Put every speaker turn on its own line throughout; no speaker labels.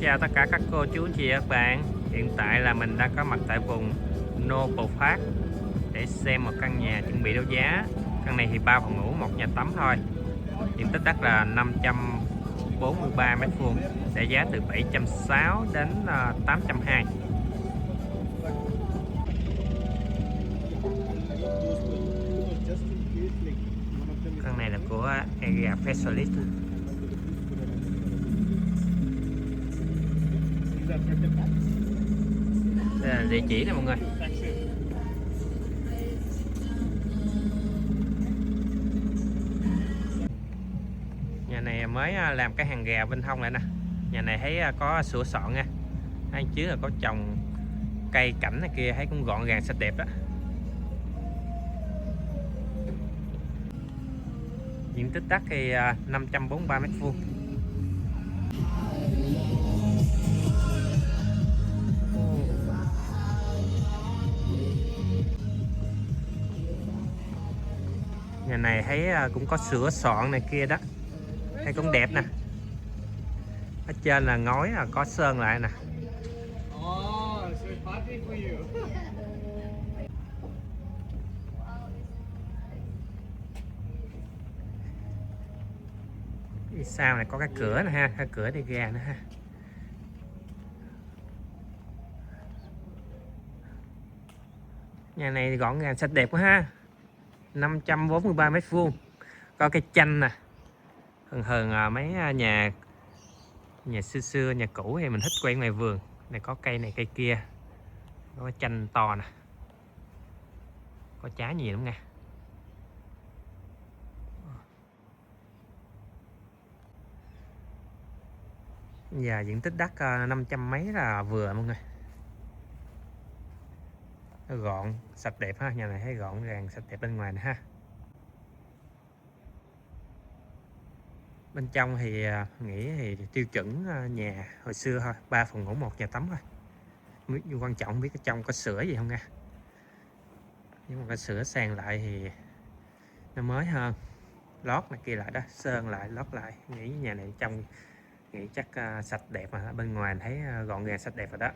Chào tất cả các cô chú anh chị và các bạn. Hiện tại là mình đang có mặt tại vùng Noble Park để xem một căn nhà chuẩn bị đấu giá. Căn này thì 3 phòng ngủ, 1 nhà tắm thôi. Diện tích đất là 543 m², để giá từ 760 đến 820. Căn này là của Area Specialist. Đây là địa chỉ nè mọi người. Nhà này mới làm cái hàng rào bên hông lại nè. Nhà này thấy có sửa soạn nha. Hay chứ là có trồng cây cảnh này kia, thấy cũng gọn gàng sạch đẹp đó. Diện tích đất thì 543 m². Nhà này thấy cũng có sửa soạn này kia đó, thấy cũng đẹp nè. Ở trên là ngói có sơn lại nè. Đi sau này có cái cửa nè ha, cái cửa đi ra nữa ha. Nhà này gọn gàng sạch đẹp quá ha. 543 m². Có cái chanh nè. Thường mấy nhà xưa xưa, nhà cũ thì mình thích quay ngoài vườn. Này có cây này cây kia. Có chanh to nè. Có trái nhiều lắm nha. Và diện tích đất 500 mấy là vừa mọi người. Nó gọn sạch đẹp ha, nhà này thấy gọn gàng sạch đẹp bên ngoài nè ha. Bên trong thì nghĩ thì tiêu chuẩn nhà hồi xưa thôi, 3 phòng ngủ 1 nhà tắm thôi. Quan trọng không biết cái trong có sửa gì không nha. Nhưng mà cái sửa sang lại thì nó mới hơn, lót này kia lại đó, sơn lại lót lại. Nghĩ nhà này trong nghĩ chắc sạch đẹp, mà bên ngoài thấy gọn gàng sạch đẹp rồi đó.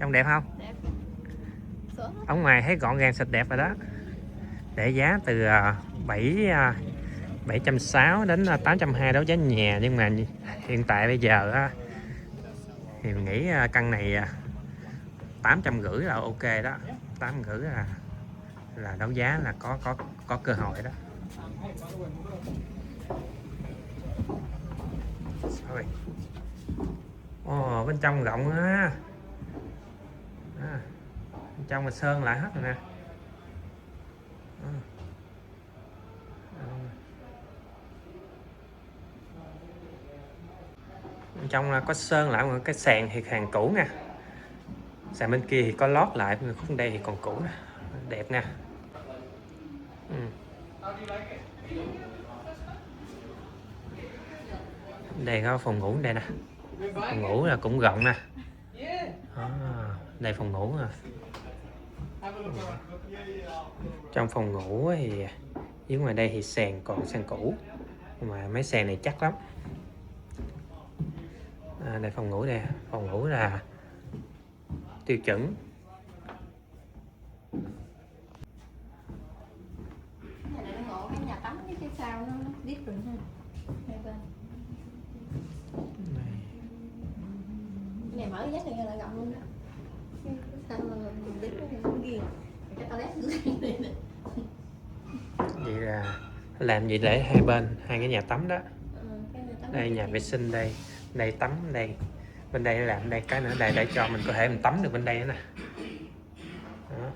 Trong đẹp không? Đẹp. Ở ngoài thấy gọn gàng sạch đẹp rồi đó. Để giá từ 760 đến 820 đấu giá nhà. Nhưng mà hiện tại bây giờ thì mình nghĩ căn này 850 là ok đó. 850 là đấu giá là có cơ hội đó. Bên trong rộng á. Bên trong là sơn lại hết rồi nè. Bên trong là có sơn lại, mà cái sàn thì hàng cũ nha. Sàn bên kia thì có lót lại, khúc đây thì còn cũ nè. Đẹp nha. Đây có phòng ngủ đây nè. Phòng ngủ là cũng rộng nè. Đây phòng ngủ nè. Trong phòng ngủ thì dưới ngoài đây thì sàn còn sàn cũ, nhưng mà mấy sàn này chắc lắm. Đây phòng ngủ đây, phòng ngủ là tiêu chuẩn.
Cái nhà tắm với cái sao nó biết rồi ha. Này mở giá này là rộng luôn đó. Sao mà mình biết nó không ghiền. Cái toilet này nè.
Vậy là làm gì để hai bên hai cái nhà tắm đó. Đây nhà vệ sinh đây, đây tắm đây. Bên đây làm đây cái nữa đây để cho mình có thể mình tắm được bên đây nữa nè. Đó.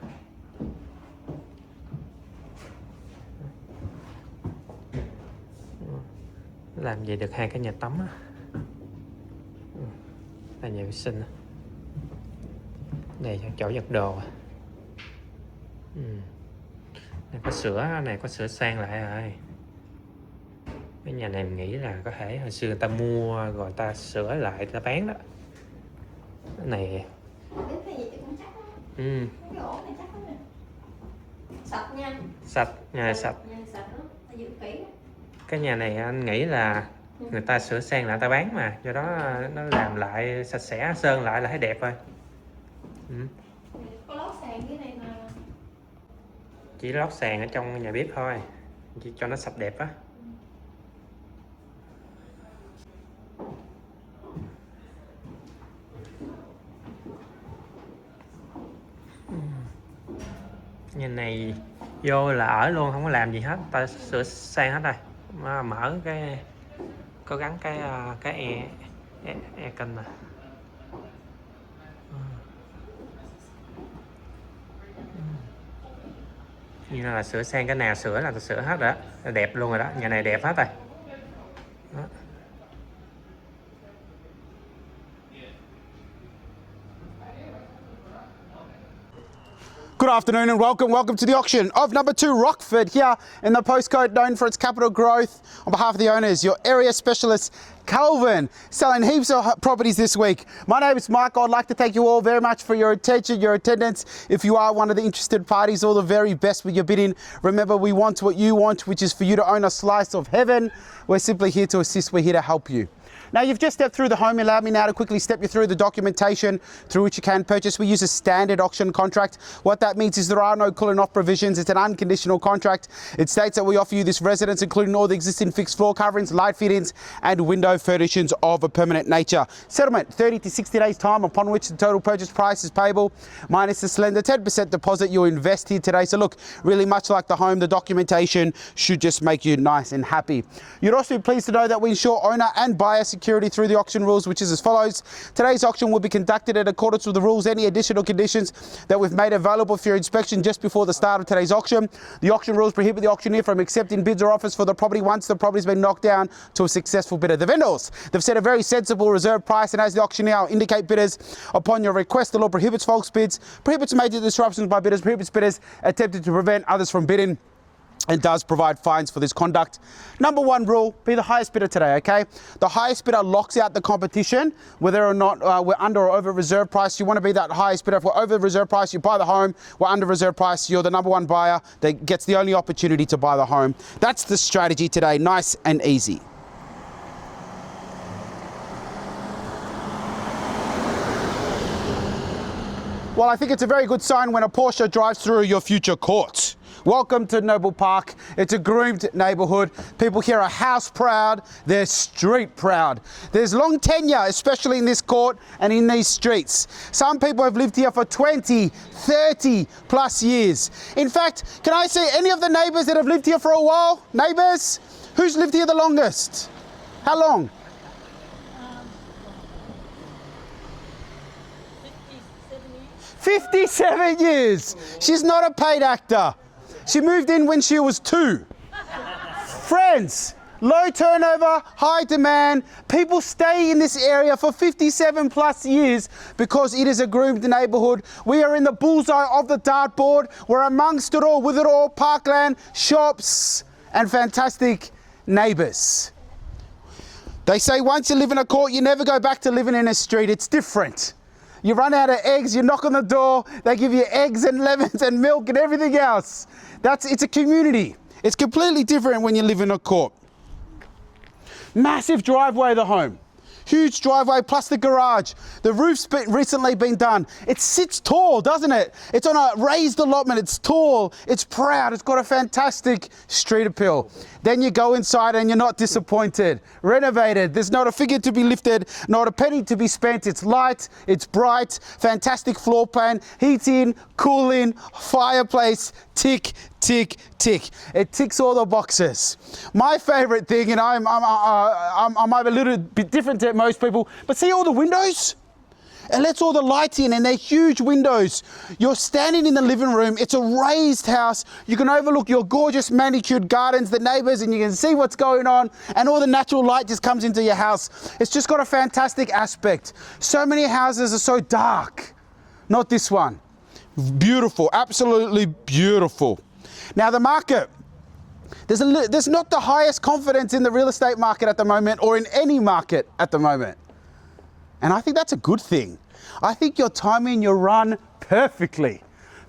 Làm gì được hai cái nhà tắm á. Đây nhà vệ sinh. Đây chỗ giặt đồ. Này có sửa, này có sửa sang lại rồi. Cái nhà này mình nghĩ là có thể hồi xưa người ta mua rồi người ta sửa lại người ta bán đó. Cái này
sạch nha.
Sạch, nhà này sạch. Cái nhà này anh nghĩ là Người ta sửa sang lại ta bán mà, do đó nó làm lại sạch sẽ, sơn lại là thấy đẹp thôi.
Có lót sàn cái này mà.
Chỉ lót sàn ở trong nhà bếp thôi, chỉ cho nó sạch đẹp á. Nhà này vô là ở luôn, không có làm gì hết, ta sửa sang hết rồi. Mở cái, có gắn cái e kênh mà. Như là sửa sang cái nào sửa là sửa hết rồi đó, đẹp luôn rồi đó, nhà này đẹp hết rồi đó.
Good afternoon and welcome to the auction of number 2 Rockford here in the postcode known for its capital growth. On behalf of the owners, your area specialist Khanh Vo, selling heaps of properties this week. My name is Mike. I'd like to thank you all very much for your attention, your attendance. If you are one of the interested parties, all the very best with your bidding. Remember, we want what you want, which is for you to own a slice of heaven. We're simply here to assist. We're here to help you. Now, you've just stepped through the home. Allow me now to quickly step you through the documentation through which you can purchase. We use a standard auction contract. What that means is there are no cooling off provisions. It's an unconditional contract. It states that we offer you this residence, including all the existing fixed floor coverings, light fittings, and window furnishings of a permanent nature. Settlement, 30 to 60 days time, upon which the total purchase price is payable, minus the slender 10% deposit you'll invest here today. So look, really much like the home, the documentation should just make you nice and happy. You'd also be pleased to know that we ensure owner and buyer security through the auction rules, which is as follows. Today's auction will be conducted in accordance with the rules. Any additional conditions that we've made available for your inspection just before the start of today's auction. The auction rules prohibit the auctioneer from accepting bids or offers for the property once the property's been knocked down to a successful bidder. The vendors, they've set a very sensible reserve price, and as the auctioneer, I'll indicate bidders upon your request. The law prohibits false bids, prohibits major disruptions by bidders, prohibits bidders attempting to prevent others from bidding, and does provide fines for this conduct. Number 1 rule, be the highest bidder today, okay? The highest bidder locks out the competition, whether or not we're under or over reserve price. You want to be that highest bidder. If we're over reserve price, you buy the home. We're under reserve price, you're the number 1 buyer that gets the only opportunity to buy the home. That's the strategy today, nice and easy. Well, I think it's a very good sign when a Porsche drives through your future court. Welcome to Noble Park. It's a groomed neighbourhood. People here are house proud, they're street proud. There's long tenure, especially in this court and in these streets. Some people have lived here for 20, 30 plus years. In fact, can I see any of the neighbours that have lived here for a while? Neighbours? Who's lived here the longest? How long? 57 years. She's not a paid actor. She moved in when she was 2. Friends, low turnover, high demand. People stay in this area for 57 plus years because it is a groomed neighbourhood. We are in the bullseye of the dartboard. We're amongst it all, with it all, parkland, shops, and fantastic neighbours. They say once you live in a court, you never go back to living in a street. It's different. You run out of eggs, you knock on the door, they give you eggs and lemons and milk and everything else. It's a community. It's completely different when you live in a court. Massive driveway, the home. Huge driveway plus the garage. The roof's recently been done. It sits tall, doesn't it? It's on a raised allotment. It's tall. It's proud. It's got a fantastic street appeal. Then you go inside and you're not disappointed. Renovated. There's not a figure to be lifted, not a penny to be spent. It's light. It's bright. Fantastic floor plan. Heating, cooling, fireplace. Tick, tick, tick. It ticks all the boxes. My favourite thing, and I might be a little bit different to most people, but see all the windows? It lets all the light in, and they're huge windows. You're standing in the living room. It's a raised house. You can overlook your gorgeous manicured gardens, the neighbours, and you can see what's going on, and all the natural light just comes into your house. It's just got a fantastic aspect. So many houses are so dark. Not this one. Beautiful, absolutely beautiful. Now the market, there's not the highest confidence in the real estate market at the moment, or in any market at the moment. And I think that's a good thing. I think you're timing your run perfectly.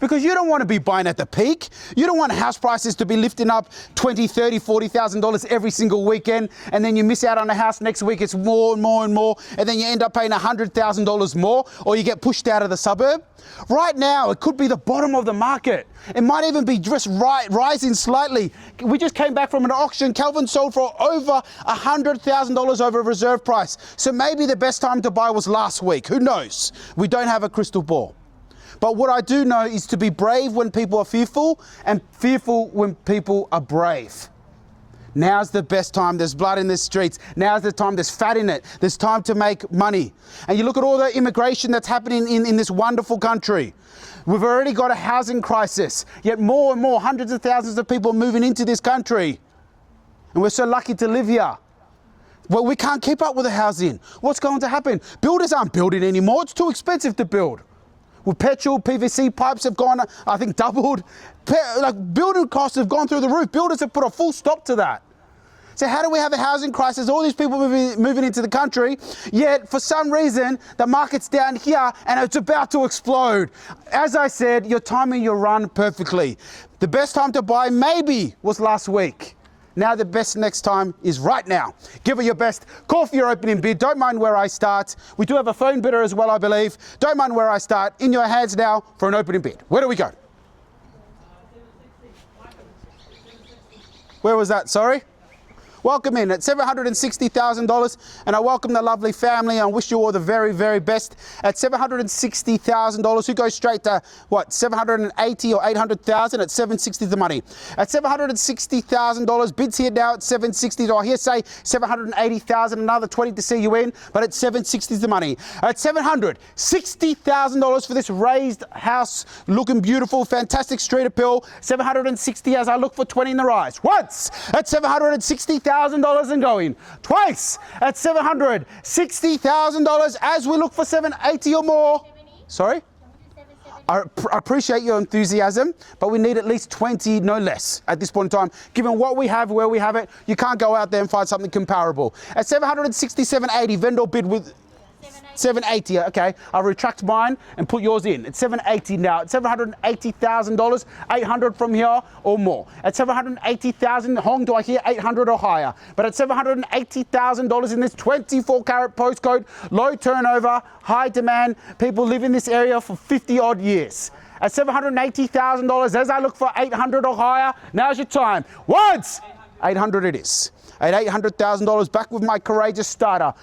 Because you don't want to be buying at the peak. You don't want house prices to be lifting up $20,000, $30,000, $40,000 every single weekend, and then you miss out on a house next week, it's more and more and more, and then you end up paying $100,000 more, or you get pushed out of the suburb. Right now, it could be the bottom of the market. It might even be just rising slightly. We just came back from an auction. Calvin sold for over $100,000 over reserve price. So maybe the best time to buy was last week. Who knows? We don't have a crystal ball. But what I do know is to be brave when people are fearful, and fearful when people are brave. Now's the best time. There's blood in the streets. Now's the time. There's fat in it. There's time to make money. And you look at all the immigration that's happening in this wonderful country. We've already got a housing crisis, yet more and more, hundreds of thousands of people are moving into this country. And we're so lucky to live here. Well, we can't keep up with the housing. What's going to happen? Builders aren't building anymore. It's too expensive to build. Well, petrol, PVC pipes have gone, I think, doubled. Building costs have gone through the roof. Builders have put a full stop to that. So how do we have a housing crisis? All these people moving into the country, yet for some reason, the market's down here and it's about to explode. As I said, you're timing your run perfectly. The best time to buy maybe was last week. Now the best next time is right now. Give it your best. Call for your opening bid. Don't mind where I start. We do have a phone bidder as well, I believe. Don't mind where I start. In your hands now for an opening bid. Where do we go? Where was that? Sorry? Welcome in at $760,000, and I welcome the lovely family and wish you all the very, very best. At $760,000, who goes straight to what, 780 or 800,000? At 760 the money. At $760,000, bids here now at 760. Do I hear say 780,000? Another 20 to see you in, but at 760 the money. At $760,000 for this raised house, looking beautiful, fantastic street appeal. 760 as I look for 20 in the rise. Once at $760,000 and going. Twice at $760,000 as we look for 780 or more. Sorry? I appreciate your enthusiasm, but we need at least 20, no less, at this point in time. Given what we have, where we have it, you can't go out there and find something comparable. At 760, vendor bid with 780, okay. I'll retract mine and put yours in. It's 780 now. At $780,000, 800 from here or more. At 780,000, Hong, do I hear 800 or higher? But at $780,000 in this 24-carat postcode, low turnover, high demand, people live in this area for 50 odd years. At $780,000, as I look for 800 or higher, now's your time. Once, 800 it is. At $800,000, back with my courageous starter.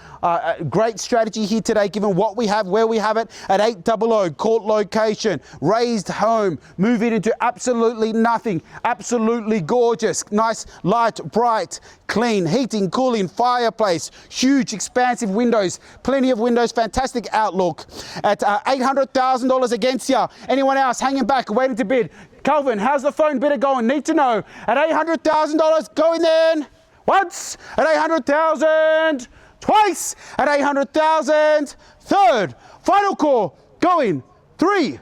Great strategy here today, given what we have, where we have it. At 800, court location, raised home, move it into absolutely nothing. Absolutely gorgeous, nice, light, bright, clean, heating, cooling, fireplace, huge, expansive windows, plenty of windows, fantastic outlook. At $800,000 against you. Anyone else hanging back, waiting to bid? Calvin, how's the phone bidder going? Need to know. At $800,000, going then. Once at 800,000, twice at 800,000, third, final call, going, 3.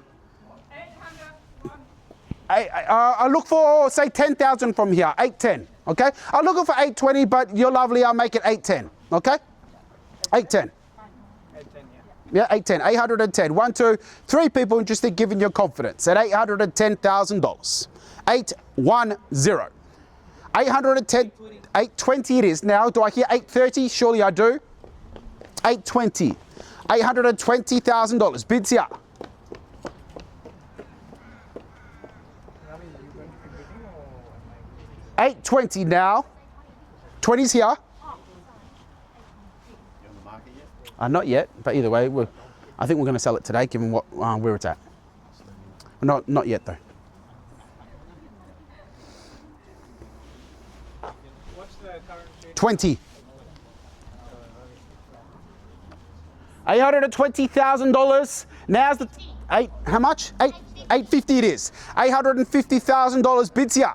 I look for, say, 10,000 from here, 810, okay? I'm looking for 820, but you're lovely, I'll make it 810, okay? 810. 810, yeah. Yeah, 810, 810. 1, 2, 3 people interested, giving you confidence at $810,000. 810. 810, 820 it is now. Do I hear 830? Surely I do. 820. $820,000. Bids here. $820 now. 20's here. Not yet, but either way, I think we're going to sell it today, given what where it's at. Not yet though. 20. $820,000. Now's the how much? 850 it is. $850,000 bids here.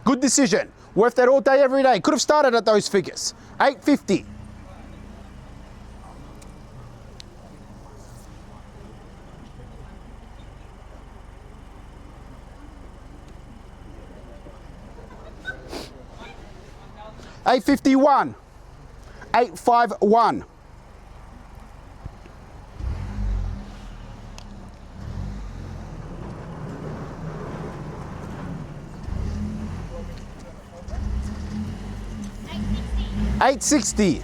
Good decision. Worth that all day, every day. Could have started at those figures. 850. $851. 851. 860.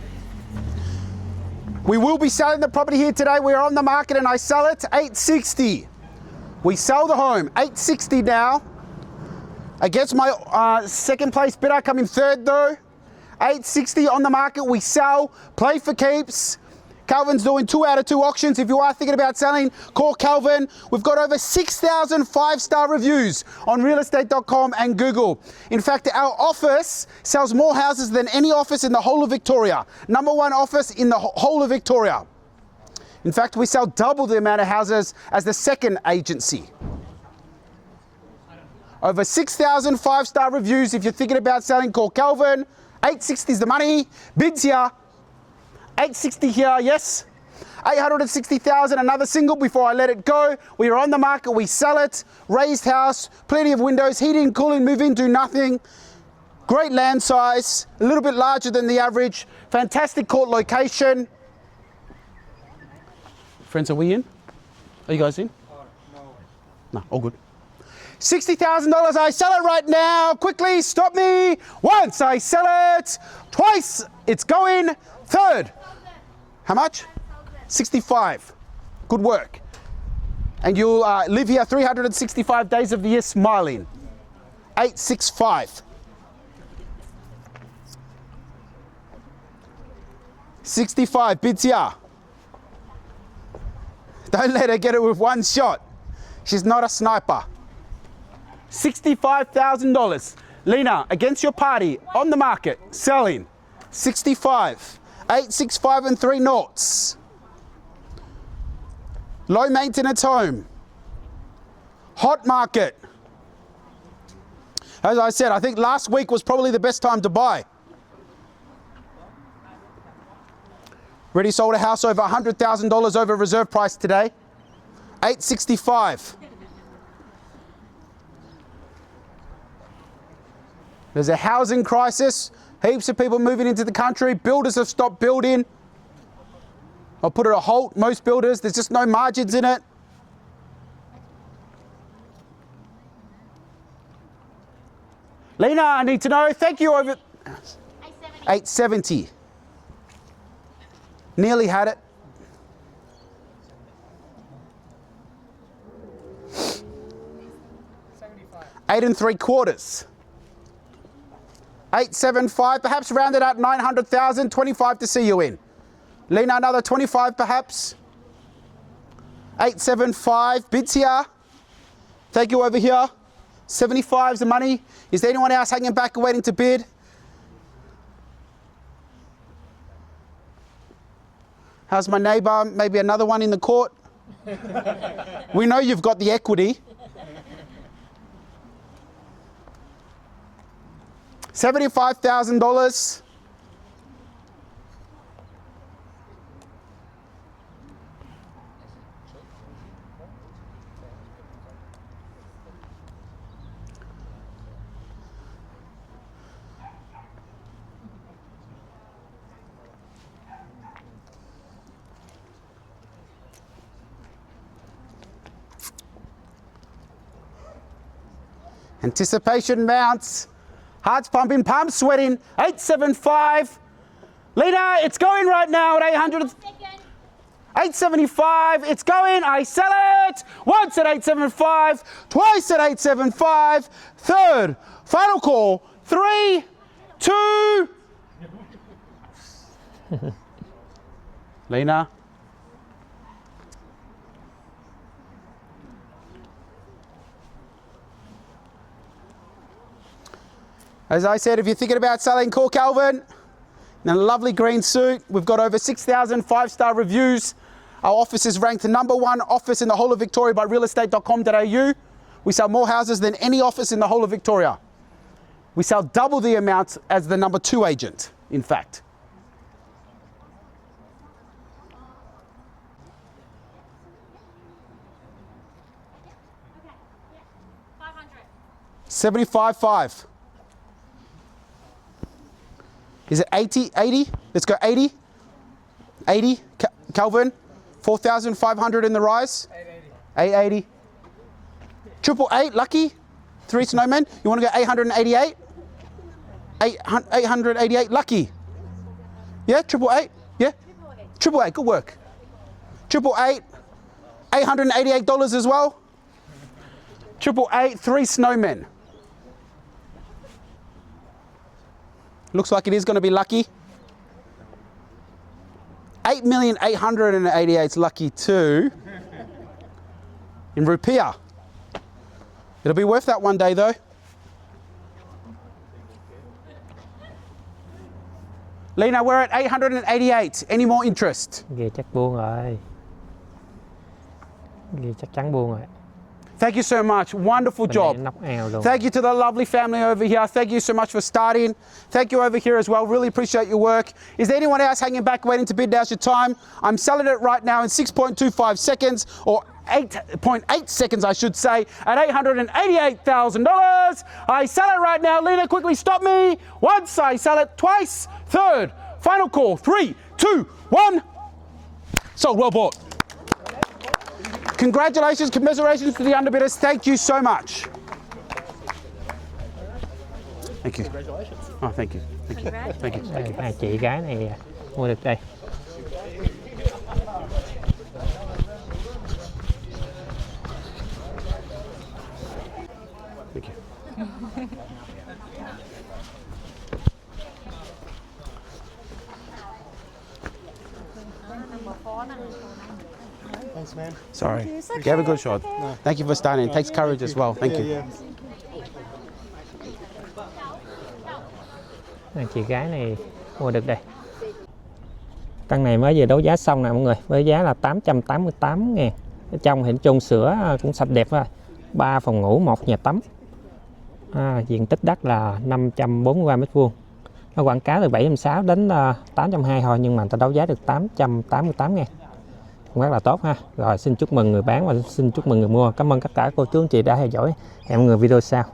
We will be selling the property here today. We are on the market and I sell it 860. We sell the home 860 now. Against my second place bidder, coming third though. 860 on the market. We sell, play for keeps. Calvin's doing 2 out of 2 auctions. If you are thinking about selling, call Calvin. We've got over 6,000 5-star reviews on realestate.com and Google. In fact, our office sells more houses than any office in the whole of Victoria. #1 office in the whole of Victoria. In fact, we sell double the amount of houses as the second agency. Over 6,000 5-star reviews. If you're thinking about selling, call Calvin. 860 is the money. Bids here. 860 here, yes. 860,000, another single before I let it go. We are on the market, we sell it. Raised house, plenty of windows, heating, cooling, move in, do nothing. Great land size, a little bit larger than the average. Fantastic court location. Friends, are we in? Are you guys in? No, all good. $60,000, I sell it right now. Quickly, stop me. Once, I sell it. Twice, it's going. Third. How much? 65. Good work. And you'll live here 365 days of the year smiling. 865. 65, bids here. Don't let her get it with one shot. She's not a sniper. $65,000. Lena, against your party, on the market, selling. 65. 865 and 3 noughts. Low maintenance home. Hot market. As I said, I think last week was probably the best time to buy. Already sold a house over $100,000 over reserve price today. 865. There's a housing crisis. Heaps of people moving into the country. Builders have stopped building. I'll put it a halt. Most builders, there's just no margins in it. Lena, I need to know. Thank you. Over 870. Nearly had it. 8 3/4. 875, perhaps rounded out 900,000, 25 to see you in. Lena, another 25 perhaps. 875, bids here. Thank you over here. 75 is the money. Is there anyone else hanging back waiting to bid? How's my neighbour? Maybe another one in the court? We know you've got the equity. $75,000. Anticipation mounts. Heart's pumping, palms sweating. 875. Lena, it's going right now at 800. 875. It's going. I sell it. Once at 875. Twice at 875. Third. Final call. 3, 2. Lena. As I said, if you're thinking about selling, call Calvin. In a lovely green suit. We've got over 6,000 5-star reviews. Our office is ranked the #1 office in the whole of Victoria by realestate.com.au. We sell more houses than any office in the whole of Victoria. We sell double the amount as the #2 agent, in fact. $75,500. Is it 80? 80? Let's go 80. 80. Calvin, 4,500 in the rise. 880. 888, lucky. 3 snowmen. You want to go 888? 888, lucky. Yeah, 888. Yeah, 888. Good work. 888. $888 as well. 888. 3 snowmen. Looks like it is going to be lucky. 8,888,000 is lucky too. In rupiah. It'll be worth that one day though. Lena, we're at 888. Any more interest?
Ghi chắc buông rồi. Ghi chắc chắn buông rồi.
Thank you so much. Wonderful job.
Nóc eo luôn.
Thank you to the lovely family over here. Thank you so much for starting. Thank you over here as well. Really appreciate your work. Is there anyone else hanging back waiting to bid? Now's your time. I'm selling it right now in 6.25 seconds, or 8.8 seconds, I should say, at $888,000. I sell it right now. Lena, quickly stop me. Once, I sell it twice. Third, final call. 3, 2, 1. Sold. Well bought. Congratulations, commiserations to the underbidders. Thank you so much. Thank you. Congratulations. Oh, thank you. Thank you. Thank you.
Đây, hai chị gái này mua được đây.
Thank you.
Thanks, man.
Sorry. You have a good shot. No. Thank you for starting. It takes courage as well. Thank you.
Hai chị gái này mua được đây. Căn này mới vừa đấu giá xong nè mọi người, với giá là 888.000. Ở trong hiện chung sữa cũng sạch đẹp rồi. 3 phòng ngủ, 1 nhà tắm. Diện tích đất là 543 m². Nó quảng cáo từ 760 đến 820 thôi, nhưng mà người ta đấu giá được 888.000. Rất là tốt ha. Rồi xin chúc mừng người bán và xin chúc mừng người mua. Cảm ơn tất cả cô chú anh chị đã theo dõi. Hẹn mọi người video sau.